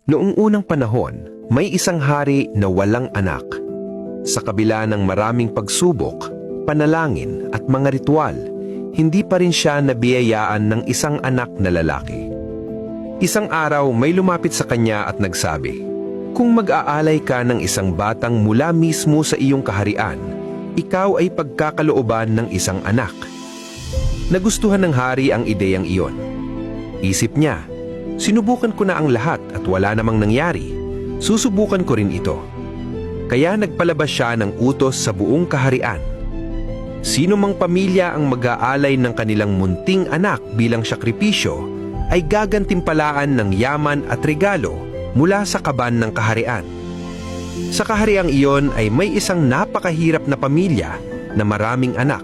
Noong unang panahon, may isang hari na walang anak. Sa kabila ng maraming pagsubok, panalangin at mga ritual, hindi pa rin siya nabiyayaan ng isang anak na lalaki. Isang araw may lumapit sa kanya at nagsabi, "Kung mag-aalay ka ng isang batang mula mismo sa iyong kaharian, ikaw ay pagkakalooban ng isang anak." Nagustuhan ng hari ang ideyang iyon. Isip niya, "Sinubukan ko na ang lahat at wala namang nangyari. Susubukan ko rin ito." Kaya nagpalabas siya ng utos sa buong kaharian. Sino mang pamilya ang mag-aalay ng kanilang munting anak bilang sakripisyo ay gagantimpalaan ng yaman at regalo mula sa kaban ng kaharian. Sa kahariang iyon ay may isang napakahirap na pamilya na maraming anak.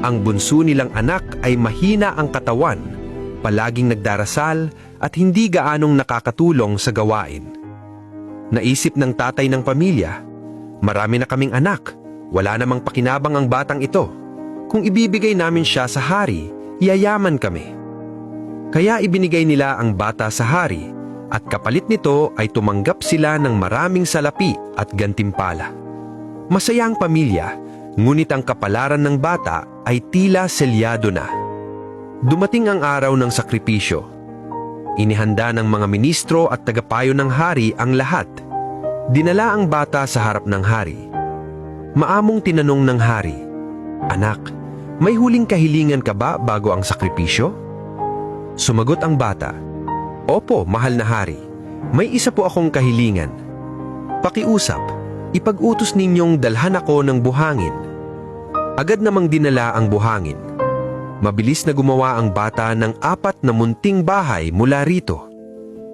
Ang bunso nilang anak ay mahina ang katawan, palaging nagdarasal at hindi gaanong nakakatulong sa gawain. Naisip ng tatay ng pamilya, "Marami na kaming anak, wala namang pakinabang ang batang ito. Kung ibibigay namin siya sa hari, yayaman kami." Kaya ibinigay nila ang bata sa hari at kapalit nito ay tumanggap sila ng maraming salapi at gantimpala. Masaya ang pamilya, ngunit ang kapalaran ng bata ay tila selyado na. Dumating ang araw ng sakripisyo. Inihanda ng mga ministro at tagapayo ng hari ang lahat. Dinala ang bata sa harap ng hari. Maamong tinanong ng hari, "Anak, may huling kahilingan ka ba bago ang sakripisyo?" Sumagot ang bata, "Opo, mahal na hari. May isa po akong kahilingan. Pakiusap, ipag-utos ninyong dalhan ako ng buhangin." Agad namang dinala ang buhangin. Mabilis na gumawa ang bata ng 4 na munting bahay mula rito.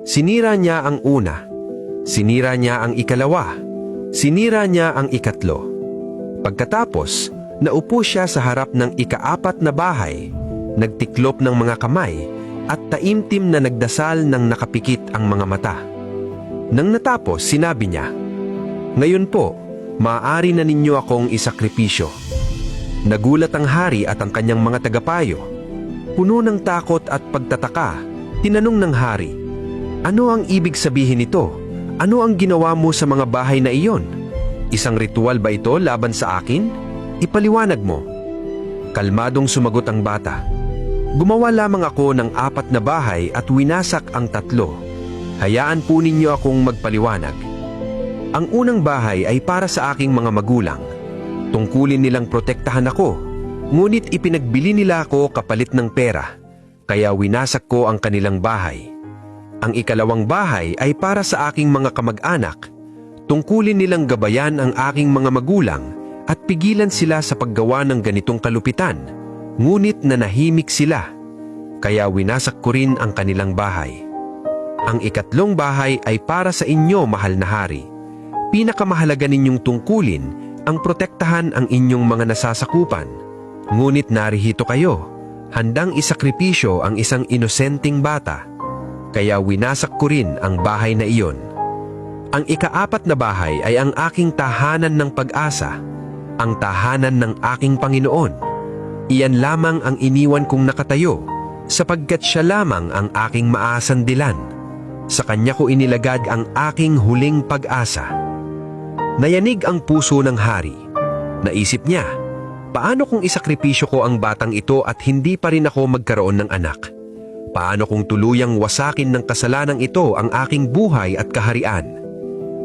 Sinira niya ang una, sinira niya ang ikalawa, sinira niya ang ikatlo. Pagkatapos, naupo siya sa harap ng ika-4 na bahay, nagtiklop ng mga kamay, at taimtim na nagdasal ng nakapikit ang mga mata. Nang natapos, sinabi niya, "Ngayon po, maaari na ninyo akong isakripisyo." Nagulat ang hari at ang kanyang mga tagapayo. Puno ng takot at pagtataka, tinanong ng hari, "Ano ang ibig sabihin nito? Ano ang ginawa mo sa mga bahay na iyon? Isang ritual ba ito laban sa akin? Ipaliwanag mo." Kalmadong sumagot ang bata, "Gumawa lamang ako ng 4 na bahay at winasak ang 3. Hayaan po ninyo akong magpaliwanag. Ang unang bahay ay para sa aking mga magulang. Tungkulin nilang protektahan ako, ngunit ipinagbili nila ako kapalit ng pera, kaya winasak ko ang kanilang bahay. Ang ikalawang bahay ay para sa aking mga kamag-anak. Tungkulin nilang gabayan ang aking mga magulang at pigilan sila sa paggawa ng ganitong kalupitan, ngunit nanahimik sila, kaya winasak ko rin ang kanilang bahay. Ang ikatlong bahay ay para sa inyo, mahal na hari. Pinakamahalaga ninyong tungkulin ang protektahan ang inyong mga nasasakupan. Ngunit narihito kayo, handang isakripisyo ang isang inosenteng bata, kaya winasak ko rin ang bahay na iyon. Ang ika-4 na bahay ay ang aking tahanan ng pag-asa, ang tahanan ng aking Panginoon. Iyan lamang ang iniwan kong nakatayo, sapagkat siya lamang ang aking maasandilan. Sa kanya ko inilagad ang aking huling pag-asa." Nayanig ang puso ng hari. Naisip niya, paano kung isakripisyo ko ang batang ito at hindi pa rin ako magkaroon ng anak? Paano kung tuluyang wasakin ng kasalanang ito ang aking buhay at kaharian?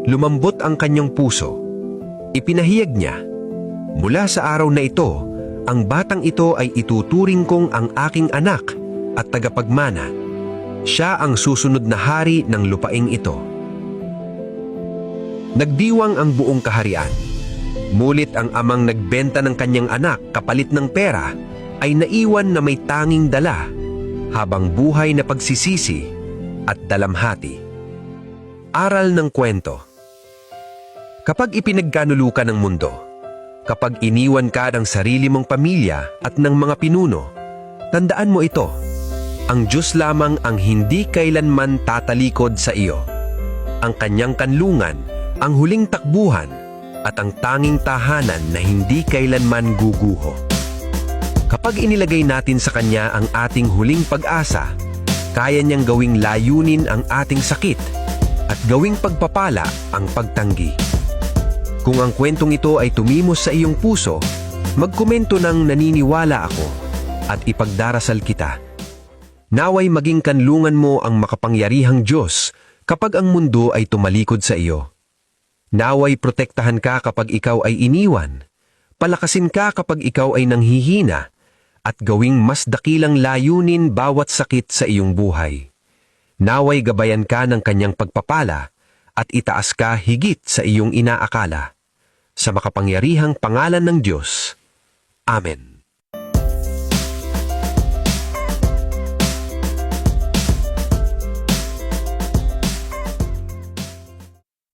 Lumambot ang kanyang puso. Ipinahayag niya, "Mula sa araw na ito, ang batang ito ay ituturing kong ang aking anak at tagapagmana. Siya ang susunod na hari ng lupaing ito." Nagdiwang ang buong kaharian. Mulit ang amang nagbenta ng kanyang anak kapalit ng pera ay naiwan na may tanging dala, habang buhay na pagsisisi at dalamhati. Aral ng kwento. Kapag ipinagkanulukan ng mundo, kapag iniwan ka ng sarili mong pamilya at ng mga pinuno, tandaan mo ito, ang Diyos lamang ang hindi kailanman tatalikod sa iyo. Ang kanyang kanlungan, ang huling takbuhan, at ang tanging tahanan na hindi kailanman guguho. Kapag inilagay natin sa Kanya ang ating huling pag-asa, kaya niyang gawing layunin ang ating sakit, at gawing pagpapala ang pagtanggi. Kung ang kwentong ito ay tumimos sa iyong puso, magkomento ng naniniwala ako at ipagdarasal kita. Naway maging kanlungan mo ang makapangyarihang Diyos kapag ang mundo ay tumalikod sa iyo. Naway protektahan ka kapag ikaw ay iniwan, palakasin ka kapag ikaw ay nanghihina, at gawing mas dakilang layunin bawat sakit sa iyong buhay. Naway gabayan ka ng kanyang pagpapala at itaas ka higit sa iyong inaakala. Sa makapangyarihang pangalan ng Diyos. Amen.